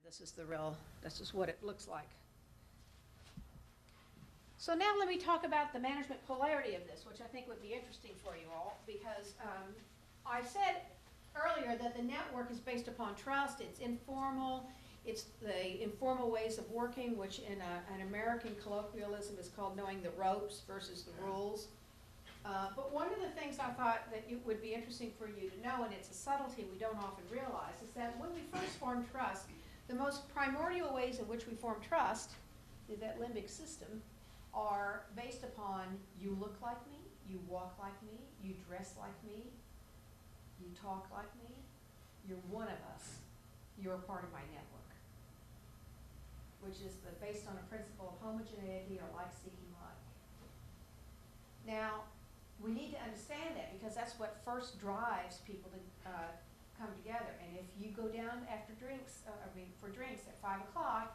This is what it looks like. So now let me talk about the management polarity of this, which I think would be interesting for you all, because I said earlier that the network is based upon trust. It's informal. It's the informal ways of working, which in an American colloquialism is called knowing the ropes versus the rules. But one of the things I thought that it would be interesting for you to know, and it's a subtlety we don't often realize, is that when we first form trust, the most primordial ways in which we form trust, that limbic system, are based upon you look like me, you walk like me, you dress like me, you talk like me, you're one of us, you're a part of my network, which is based on a principle of homogeneity or like-seeking like. Now, we need to understand that because that's what first drives people to come together. And if you go down after drinks, for drinks at 5 o'clock,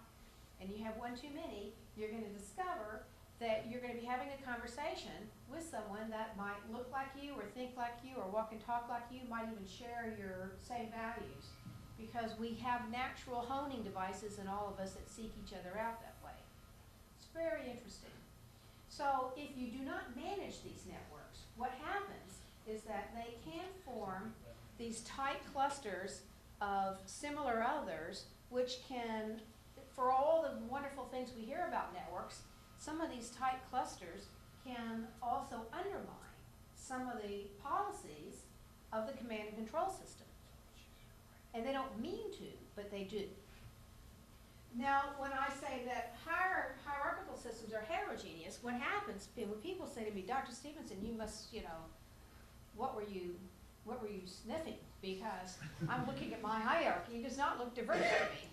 and you have one too many, you're going to discover that you're going to be having a conversation with someone that might look like you or think like you or walk and talk like you, might even share your same values, because we have natural honing devices in all of us that seek each other out that way. It's very interesting. So if you do not manage these networks, what happens is that they can form these tight clusters of similar others, which can, for all the wonderful things we hear about networks, some of these tight clusters can also undermine some of the policies of the command and control system. And they don't mean to, but they do. Now, when I say that hierarchical systems are heterogeneous, what happens when people say to me, Dr. Stevenson, you must, what were you sniffing? Because I'm looking at my hierarchy, it does not look diverse to me.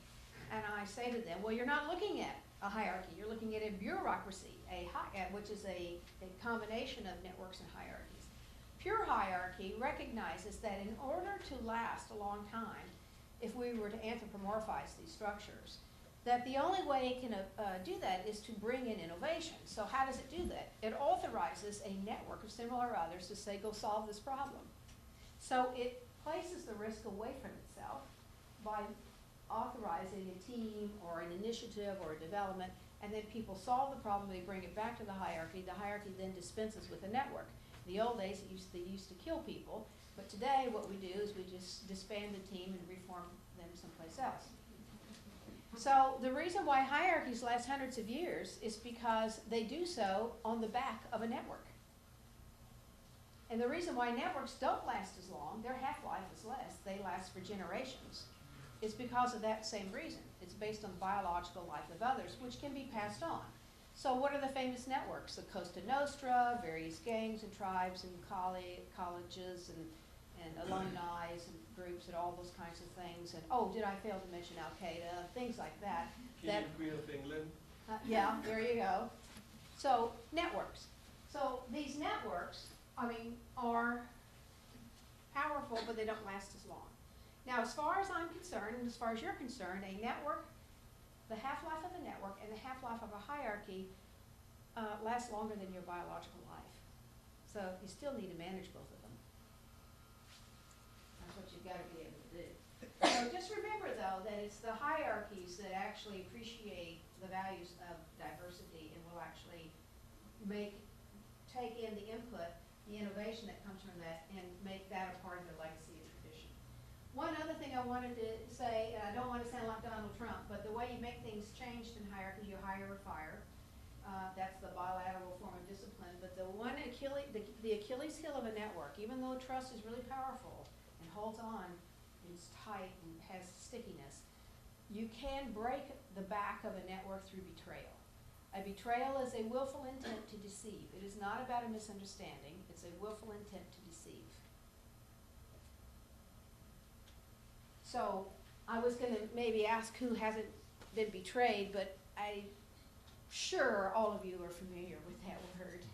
And I say to them, well, you're not looking at a hierarchy, you're looking at a bureaucracy, which is a combination of networks and hierarchies. Pure hierarchy recognizes that in order to last a long time, if we were to anthropomorphize these structures, that the only way it can do that is to bring in innovation. So how does it do that? It authorizes a network of similar others to say, go solve this problem. So it places the risk away from itself by authorizing a team or an initiative or a development, and then people solve the problem, they bring it back to the hierarchy then dispenses with a network. In the old days, they used to kill people, but today what we do is we just disband the team and reform them someplace else. So the reason why hierarchies last hundreds of years is because they do so on the back of a network. And the reason why networks don't last as long, their half-life is less, they last for generations, is because of that same reason. It's based on biological life of others, which can be passed on. So what are the famous networks? The Costa Nostra, various gangs and tribes and colleges and alumni and groups and all those kinds of things. And oh, did I fail to mention Al-Qaeda? Things like that. King and Queen of England. Yeah, there you go. So networks. So these networks, are powerful, but they don't last as long. Now, as far as I'm concerned, and as far as you're concerned, a network, the half-life of a network and the half-life of a hierarchy lasts longer than your biological life. So you still need to manage both of them. That's what you've got to be able to do. So just remember, though, that it's the hierarchies that actually appreciate the values of diversity and will actually take in the input, the innovation that comes from that, and make that a part of their legacy and tradition. One other thing I wanted to say, and I don't want to sound like Donald Trump, but the way you make things changed in hierarchy, you hire or fire. That's the bilateral form of discipline. But the Achilles heel of a network, even though trust is really powerful and holds on, it's tight and has stickiness, you can break the back of a network through betrayal. A betrayal is a willful intent to deceive. It is not about a misunderstanding. It's a willful intent to deceive. So I was going to maybe ask who hasn't been betrayed, but I'm sure all of you are familiar with that word.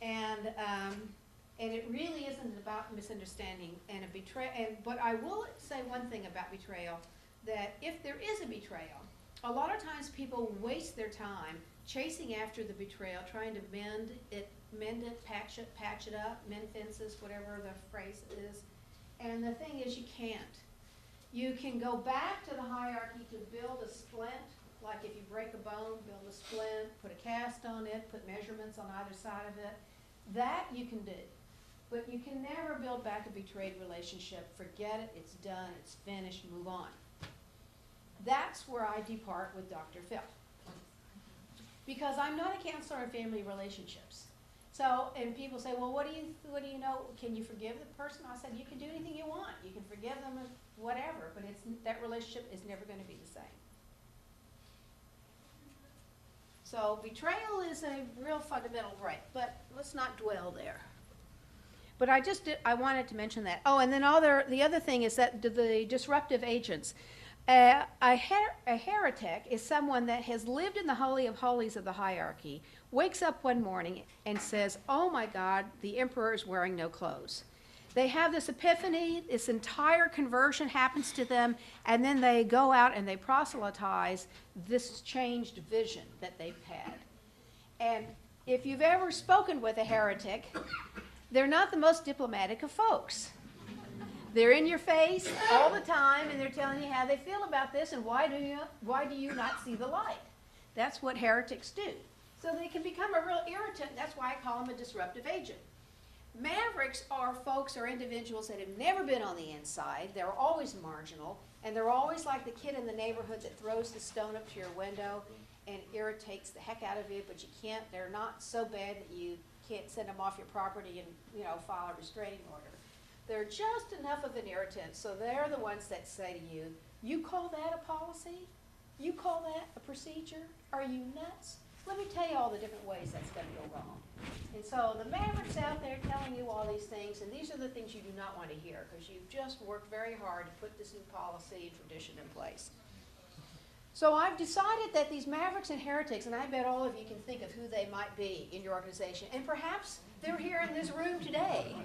And it really isn't about misunderstanding and a betrayal. But I will say one thing about betrayal, that if there is a betrayal, a lot of times people waste their time chasing after the betrayal, trying to mend it, patch it up, mend fences, whatever the phrase is. And the thing is, you can't. You can go back to the hierarchy to build a splint, like if you break a bone, build a splint, put a cast on it, put measurements on either side of it. That you can do. But you can never build back a betrayed relationship. Forget it, it's done, it's finished, move on. That's where I depart with Dr. Phil. Because I'm not a counselor in family relationships. So, and people say, well, what do you know? Can you forgive the person? I said, you can do anything you want. You can forgive them, whatever, but that relationship is never going to be the same. So betrayal is a real fundamental right, but let's not dwell there. But I wanted to mention that. Oh, and then the other thing is that the disruptive agents. A heretic is someone that has lived in the Holy of Holies of the hierarchy, wakes up one morning and says, oh my God, the emperor is wearing no clothes. They have this epiphany, this entire conversion happens to them, and then they go out and they proselytize this changed vision that they've had. And if you've ever spoken with a heretic, they're not the most diplomatic of folks. They're in your face all the time, and they're telling you how they feel about this, and why do you not see the light? That's what heretics do. So they can become a real irritant. That's why I call them a disruptive agent. Mavericks are folks or individuals that have never been on the inside. They're always marginal, and they're always like the kid in the neighborhood that throws the stone up to your window and irritates the heck out of you, but you can't. They're not so bad that you can't send them off your property and file a restraining order. They're just enough of an irritant, so they're the ones that say to you, you call that a policy? You call that a procedure? Are you nuts? Let me tell you all the different ways that's going to go wrong. And so the mavericks out there telling you all these things, and these are the things you do not want to hear because you've just worked very hard to put this new policy and tradition in place. So I've decided that these mavericks and heretics, and I bet all of you can think of who they might be in your organization, and perhaps they're here in this room today.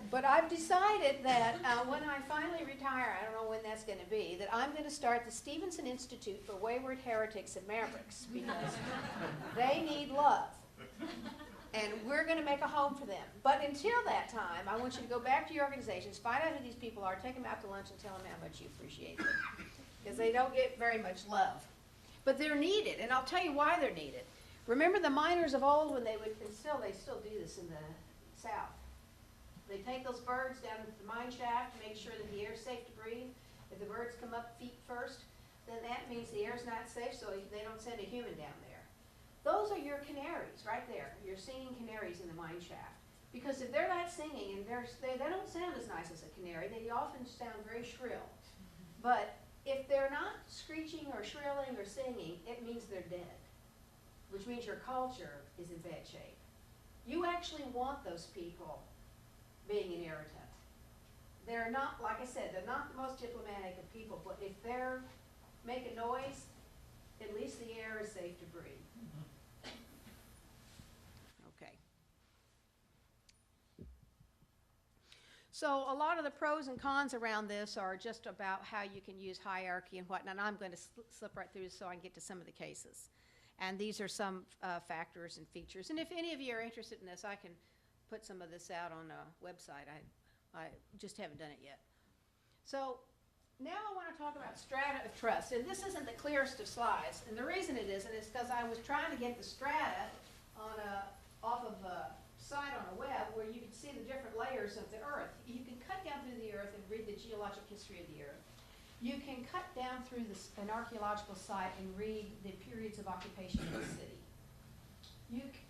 But I've decided that when I finally retire, I don't know when that's going to be, that I'm going to start the Stevenson Institute for Wayward Heretics and Mavericks because they need love. And we're going to make a home for them. But until that time, I want you to go back to your organizations, find out who these people are, take them out to lunch and tell them how much you appreciate them. Because they don't get very much love. But they're needed, and I'll tell you why they're needed. Remember the miners of old when they still do this in the South. They take those birds down into the mine shaft to make sure that the air's safe to breathe. If the birds come up feet first, then that means the air's not safe, so they don't send a human down there. Those are your canaries right there, your singing canaries in the mine shaft. Because if they're not singing, and they don't sound as nice as a canary, they often sound very shrill. But if they're not screeching or shrilling or singing, it means they're dead, which means your culture is in bad shape. You actually want those people being an irritant. They're not, like I said, they're not the most diplomatic of people, but if they're making noise, at least the air is safe to breathe. Okay. So a lot of the pros and cons around this are just about how you can use hierarchy and whatnot. And I'm going to slip right through this so I can get to some of the cases. And these are some factors and features. And if any of you are interested in this, I can put some of this out on a website. I just haven't done it yet. So now I want to talk about strata of trust. And this isn't the clearest of slides. And the reason it isn't is because I was trying to get the strata off of a site on a web where you could see the different layers of the earth. You can cut down through the earth and read the geologic history of the earth. You can cut down through an archaeological site and read the periods of occupation of the city.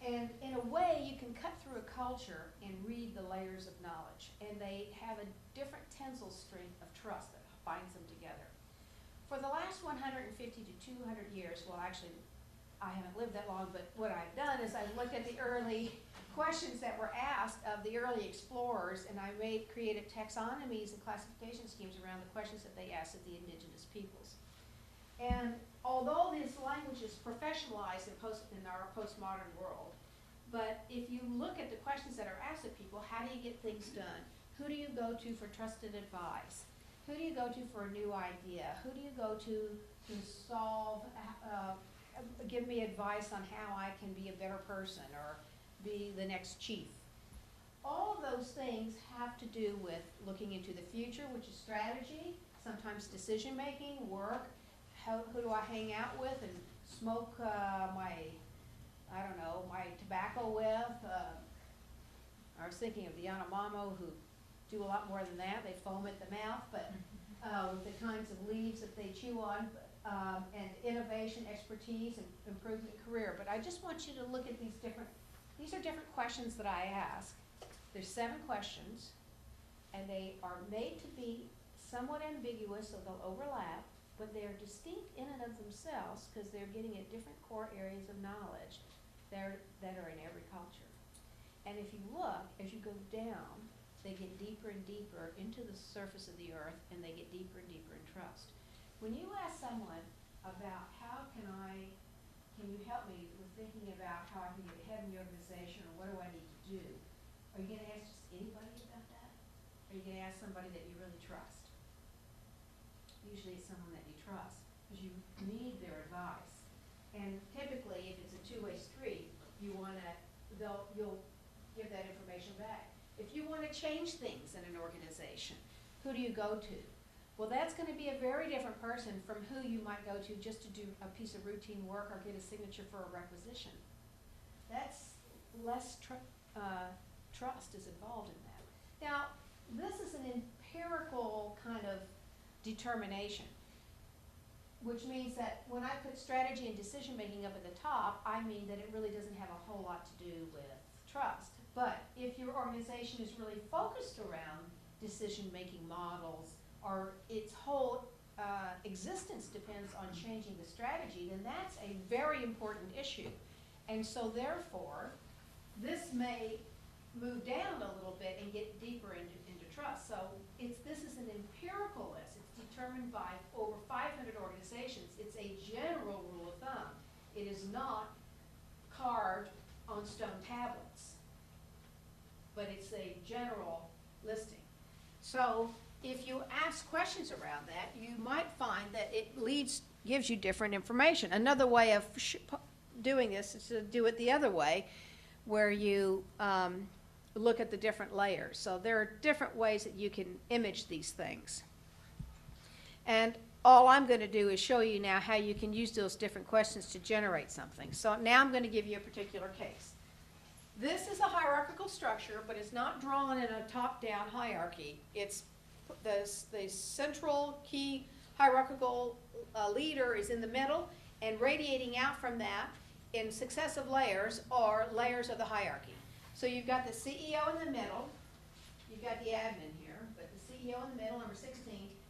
And in a way, you can cut through a culture and read the layers of knowledge. And they have a different tensile strength of trust that binds them together. For the last 150 to 200 years, well, actually, I haven't lived that long, but what I've done is I've looked at the early questions that were asked of the early explorers, and I created taxonomies and classification schemes around the questions that they asked of the indigenous peoples. And although this language is professionalized in our postmodern world, but if you look at the questions that are asked of people, how do you get things done? Who do you go to for trusted advice? Who do you go to for a new idea? Who do you go to solve, give me advice on how I can be a better person or be the next chief? all of those things have to do with looking into the future, which is strategy, sometimes decision-making, work, who do I hang out with and smoke my tobacco with. I was thinking of the Yanomamo who do a lot more than that. They foam at the mouth, but the kinds of leaves that they chew on, and innovation, expertise, and improvement career. But I just want you to look at these are different questions that I ask. There's 7 questions, and they are made to be somewhat ambiguous, so they'll overlap, but they're distinct in and of themselves because they're getting at different core areas of knowledge that are in every culture. And if you look, as you go down, they get deeper and deeper into the surface of the earth, and they get deeper and deeper in trust. When you ask someone about can you help me with thinking about how I can get ahead in the organization, or what do I need to do, are you going to ask just anybody about that? Or are you going to ask somebody that you really trust? Usually it's someone that you trust, because you need their advice. And typically, if it's a two-way street, you'll give that information back. If you want to change things in an organization, who do you go to? Well, that's going to be a very different person from who you might go to just to do a piece of routine work or get a signature for a requisition. That's less trust is involved in that. Now, this is an empirical kind of determination, which means that when I put strategy and decision making up at the top, I mean that it really doesn't have a whole lot to do with trust. But if your organization is really focused around decision-making models, or its whole existence depends on changing the strategy, then that's a very important issue. And so therefore, this may move down a little bit and get deeper into trust. So this is an empirical list. It's determined by over 500 organizations. It's a general rule of thumb. It is not carved on stone tablets, but it's a general listing. So if you ask questions around that, you might find that it gives you different information. Another way of doing this is to do it the other way, where you look at the different layers. So there are different ways that you can image these things. And all I'm going to do is show you now how you can use those different questions to generate something. So now I'm going to give you a particular case. This is a hierarchical structure, but it's not drawn in a top-down hierarchy. It's the central key hierarchical leader is in the middle, and radiating out from that in successive layers are layers of the hierarchy. So you've got the CEO in the middle, you've got the admin here, but the CEO in the middle, number 16,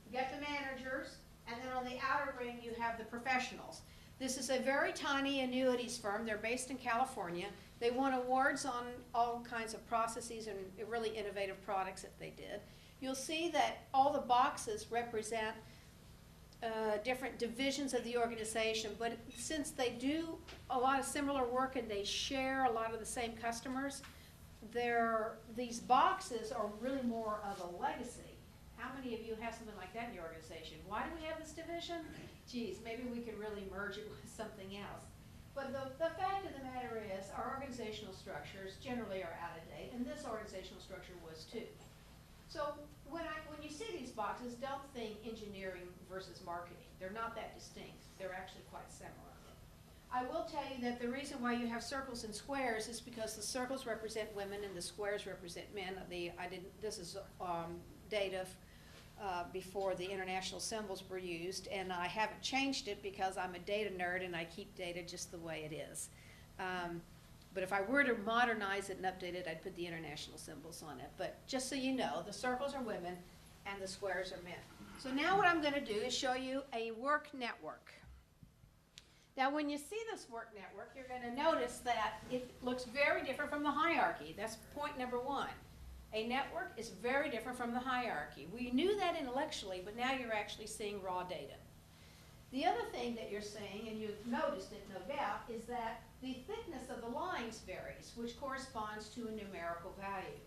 you've got the managers, and then on the outer ring you have the professionals. This is a very tiny annuities firm. They're based in California. They won awards on all kinds of processes and really innovative products that they did. You'll see that all the boxes represent different divisions of the organization, but since they do a lot of similar work and they share a lot of the same customers, these boxes are really more of a legacy. How many of you have something like that in your organization? Why do we have this division? Geez, maybe we could really merge it with something else. But the fact of the matter is, our organizational structures generally are out of date, and this organizational structure was too. So when you see these boxes, don't think engineering versus marketing. They're not that distinct. They're actually quite similar. I will tell you that the reason why you have circles and squares is because the circles represent women and the squares represent men. This is data before the international symbols were used, and I haven't changed it because I'm a data nerd and I keep data just the way it is. But if I were to modernize it and update it, I'd put the international symbols on it. But just so you know, the circles are women and the squares are men. So now what I'm going to do is show you a work network. Now when you see this work network, you're going to notice that it looks very different from the hierarchy. That's point number 1. A network is very different from the hierarchy. We knew that intellectually, but now you're actually seeing raw data. The other thing that you're seeing, and you've noticed it no doubt, is that the thickness of the lines varies, which corresponds to a numerical value.